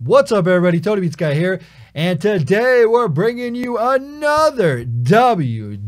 What's up, everybody? TonyPizzaGuy here, and today we're bringing you another WWE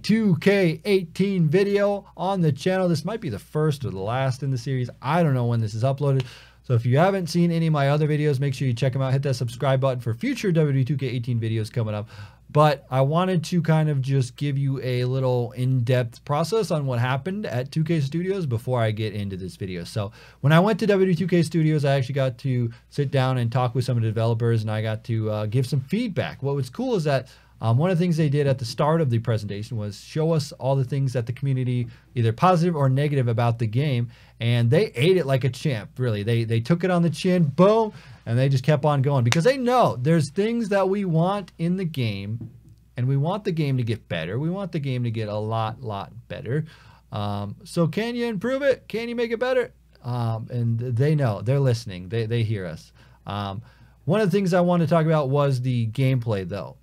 2K18 video on the channel. This might be the first or the last in the series. I don't know when this is uploaded. So if you haven't seen any of my other videos, make sure you check them out. Hit that subscribe button for future WWE 2K18 videos coming up. But I wanted to kind of just give you a little in-depth process on what happened at 2K Studios before I get into this video. So when I went to WWE 2K Studios, I actually got to sit down and talk with some of the developers, and I got to give some feedback. What was cool is that one of the things they did at the start of the presentation was show us all the things that the community, either positive or negative about the game, and they ate it like a champ, really. They took it on the chin, boom, and they just kept on going because they know there's things that we want in the game, and we want the game to get better. We want the game to get a lot better. So can you improve it? Can you make it better? And they know. They're listening. They hear us. One of the things I want to talk about was the gameplay, though.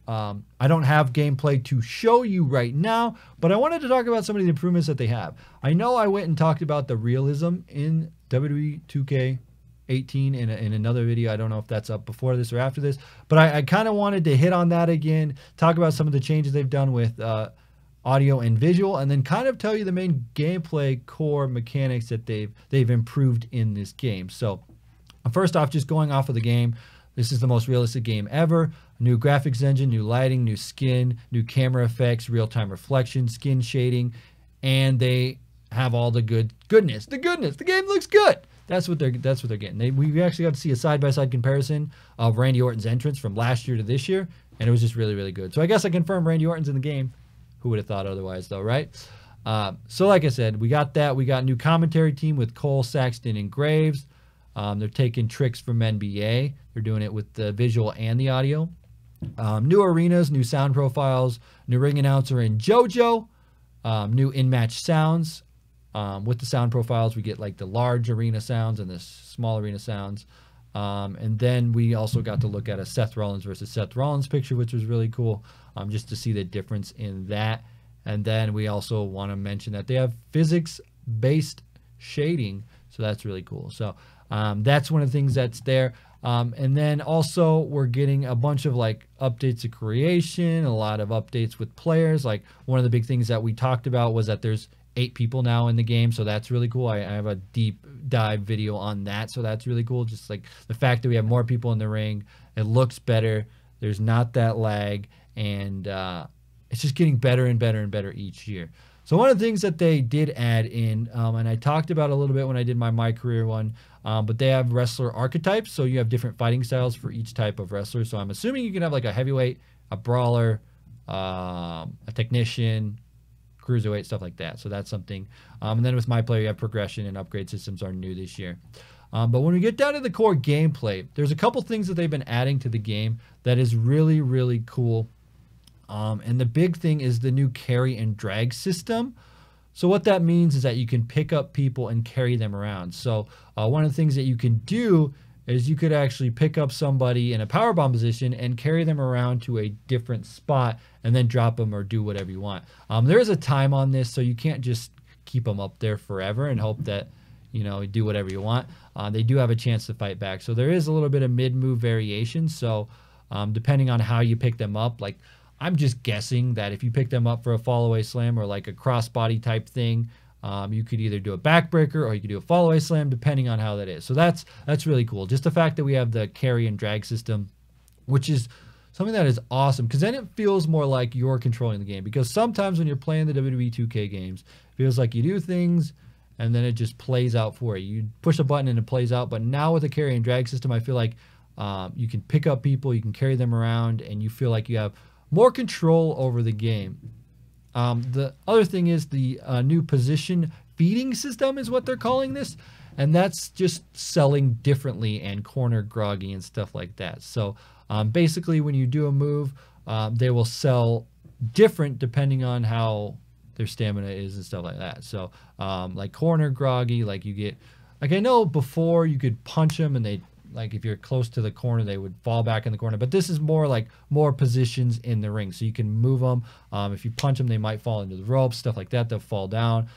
I don't have gameplay to show you right now, but I wanted to talk about some of the improvements that they have. I know I went and talked about the realism in WWE 2K18 in another video. I don't know if that's up before this or after this, but I kind of wanted to hit on that again, talk about some of the changes they've done with audio and visual, and then kind of tell you the main gameplay core mechanics that they've improved in this game. So first off, just going off of the game, this is the most realistic game ever. New graphics engine, new lighting, new skin, new camera effects, real-time reflection, skin shading, and they have all the goodness. The game looks good. That's what they're getting. We actually got to see a side-by-side comparison of Randy Orton's entrance from last year to this year, and it was just really good. So I guess I confirmed Randy Orton's in the game. Who would have thought otherwise, though, right? So like I said, we got that. We got a new commentary team with Cole, Saxton, and Graves. They're taking tricks from NBA. They're doing it with the visual and the audio. New arenas, new sound profiles, new ring announcer in JoJo, new in-match sounds. With the sound profiles, we get like the large arena sounds and the small arena sounds. And then we also got to look at a Seth Rollins versus Seth Rollins picture, which was really cool, just to see the difference in that. And then we also want to mention that they have physics-based shading, so that's really cool. So that's one of the things that's there. And then also we're getting a bunch of like updates to creation, a lot of updates with players. Like one of the big things that we talked about was that there's 8 people now in the game, so that's really cool. I have a deep dive video on that, so that's really cool. Just like the fact that we have more people in the ring, it looks better, there's not that lag, and it's just getting better and better each year. So one of the things that they did add in, and I talked about a little bit when I did my career one, but they have wrestler archetypes, so you have different fighting styles for each type of wrestler. So I'm assuming you can have like a heavyweight, a brawler, a technician, cruiserweight, stuff like that. So that's something. And then with my player, you have progression and upgrade systems are new this year. But when we get down to the core gameplay, there's a couple things that they've been adding to the game that is really cool. And the big thing is the new carry and drag system. So what that means is that you can pick up people and carry them around. So one of the things that you can do is you could actually pick up somebody in a powerbomb position and carry them around to a different spot and then drop them or do whatever you want. There is a time on this, so you can't just keep them up there forever and hope that, you know, do whatever you want. They do have a chance to fight back. So there is a little bit of mid-move variation. So depending on how you pick them up, like I'm just guessing that if you pick them up for a fall-away slam or like a crossbody type thing, you could either do a backbreaker or you could do a fall-away slam, depending on how that is. So that's really cool. Just the fact that we have the carry and drag system, which is something that is awesome, because then it feels more like you're controlling the game. Because sometimes when you're playing the WWE 2K games, it feels like you do things and then it just plays out for you. You push a button and it plays out. But now with the carry and drag system, I feel like you can pick up people, you can carry them around, and you feel like you have more control over the game. The other thing is the new position feeding system is what they're calling this. And that's just selling differently and corner groggy and stuff like that. So basically when you do a move, they will sell different depending on how their stamina is and stuff like that. So like corner groggy, like you get, like I know before you could punch them and they like if you're close to the corner, they would fall back in the corner. But this is more like more positions in the ring, so you can move them. If you punch them, they might fall into the ropes, stuff like that. They'll fall down.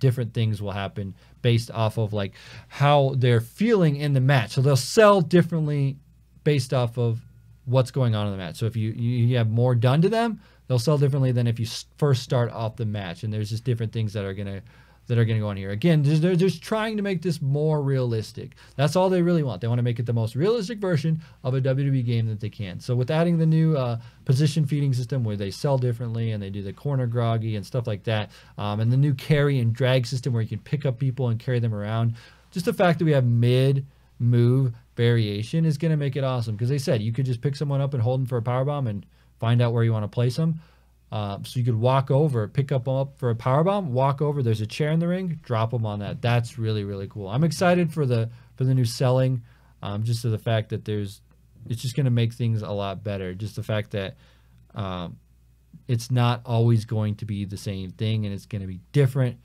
Different things will happen based off of like how they're feeling in the match. So they'll sell differently based off of what's going on in the match. So if you have more done to them, they'll sell differently than if you first start off the match. And there's just different things that are gonna go on here. Again, they're just trying to make this more realistic. That's all they really want. They want to make it the most realistic version of a WWE game that they can. So with adding the new position feeding system where they sell differently and they do the corner groggy and stuff like that, and the new carry and drag system where you can pick up people and carry them around, just the fact that we have mid-move variation is going to make it awesome. Because they said you could just pick someone up and hold them for a powerbomb and find out where you want to place them. So you could walk over, pick up for a powerbomb, walk over. There's a chair in the ring, drop them on that. That's really, really cool. I'm excited for the new selling, just to the fact that it's just going to make things a lot better. Just the fact that it's not always going to be the same thing, and it's going to be different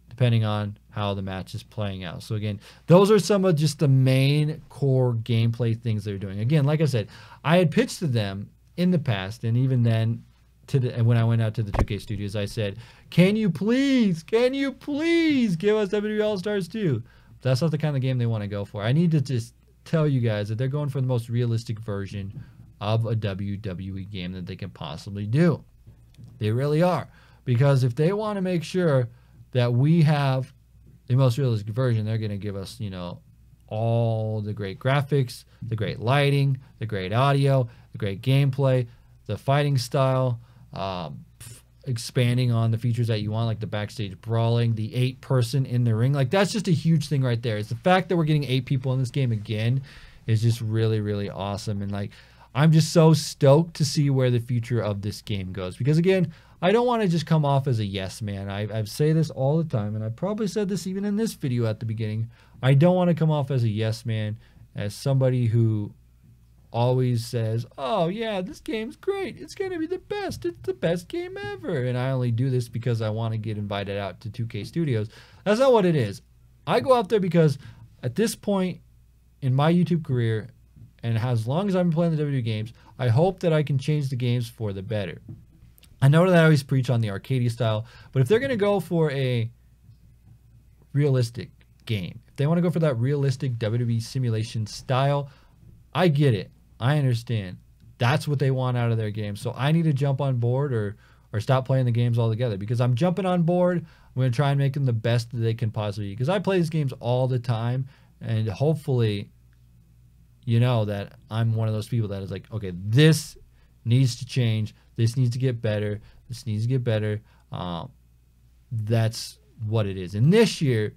depending on how the match is playing out. So again, those are some of just the main core gameplay things they're doing. Again, like I said, I had pitched to them in the past, and even then, when I went out to the 2K studios, I said, can you please give us WWE All-Stars 2? That's not the kind of game they want to go for. I need to just tell you guys that they're going for the most realistic version of a WWE game that they can possibly do. They really are. Because if they want to make sure that we have the most realistic version, they're going to give us, all the great graphics, the great lighting, the great audio, the great gameplay, the fighting style, expanding on the features that you want, like the backstage brawling, the 8-person in the ring. Like, that's just a huge thing right there. It's the fact that we're getting 8 people in this game again is just really, really awesome. And like, I'm just so stoked to see where the future of this game goes. Because again, I don't want to just come off as a yes man. I say this all the time, and I probably said this even in this video at the beginning. I don't want to come off as a yes man, as somebody who always says, oh yeah, this game's great, it's going to be the best, it's the best game ever, and I only do this because I want to get invited out to 2K Studios. That's not what it is. I go out there because at this point in my YouTube career, and as long as I've been playing the WWE games, I hope that I can change the games for the better. I know that I always preach on the arcade style, but if they're going to go for a realistic game, if they want to go for that realistic WWE simulation style, I get it. I understand. That's what they want out of their game. So I need to jump on board or stop playing the games altogether, because I'm jumping on board. I'm going to try and make them the best that they can possibly be, because I play these games all the time, and hopefully you know that I'm one of those people that is like, okay, this needs to change. This needs to get better. This needs to get better. That's what it is. And this year,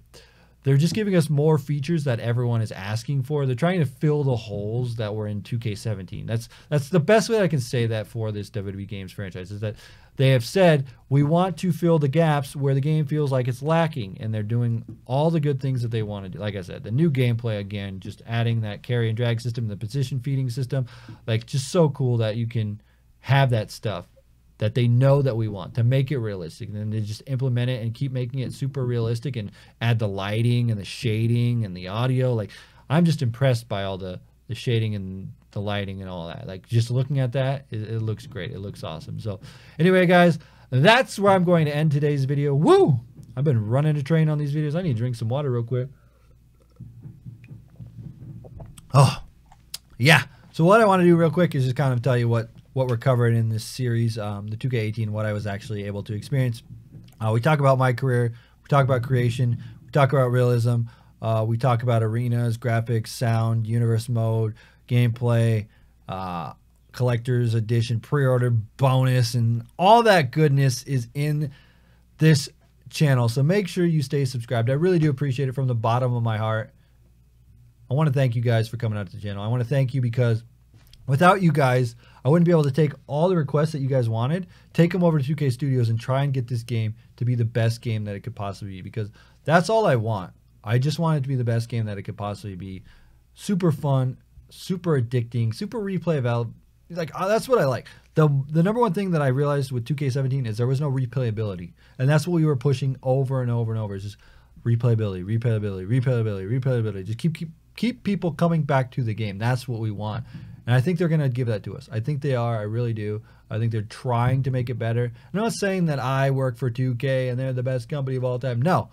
they're just giving us more features that everyone is asking for. They're trying to fill the holes that were in 2K17. That's the best way I can say that for this WWE Games franchise, is that they have said, we want to fill the gaps where the game feels like it's lacking, and they're doing all the good things that they want to do. Like I said, the new gameplay, again, just adding that carry and drag system, the position feeding system, like, just so cool that you can have that stuff that they know that we want to make it realistic, and then they just implement it and keep making it super realistic and add the lighting and the shading and the audio. Like, I'm just impressed by all the shading and the lighting and all that. Like, just looking at that, it looks great. It looks awesome. So anyway, guys, that's where I'm going to end today's video. Woo! I've been running a train on these videos. I need to drink some water real quick. Oh, yeah. So what I want to do real quick is just kind of tell you what we're covering in this series, the 2K18, what I was actually able to experience. We talk about my career. We talk about creation. We talk about realism. We talk about arenas, graphics, sound, universe mode, gameplay, collector's edition, pre-order bonus, and all that goodness is in this channel. So make sure you stay subscribed. I really do appreciate it from the bottom of my heart. I want to thank you guys for coming out to the channel. I want to thank you because without you guys, I wouldn't be able to take all the requests that you guys wanted, take them over to 2K Studios, and try and get this game to be the best game that it could possibly be, because that's all I want. I just want it to be the best game that it could possibly be. Super fun, super addicting, super replayable. Like, that's what I like. The number one thing that I realized with 2K17 is there was no replayability, and that's what we were pushing over and over and over. It's just replayability, replayability, replayability, replayability. Just keep keep people coming back to the game. That's what we want. And I think they're going to give that to us. I think they are. I really do. I think they're trying to make it better. I'm not saying that I work for 2K and they're the best company of all time. No.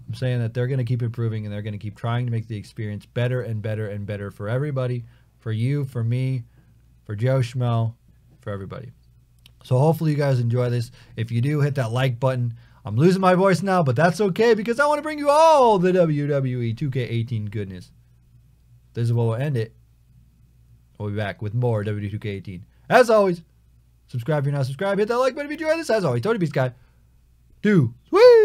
I'm saying that they're going to keep improving and they're going to keep trying to make the experience better and better and better for everybody, for you, for me, for Joe Schmo, for everybody. So hopefully you guys enjoy this. If you do, hit that like button. I'm losing my voice now, but that's okay because I want to bring you all the WWE 2K18 goodness. This is what we'll end it. We'll be back with more WWE 2K18. As always, subscribe if you're not subscribed. Hit that like button if you enjoyed this. As always, TonyPizzaGuy. Do sweet.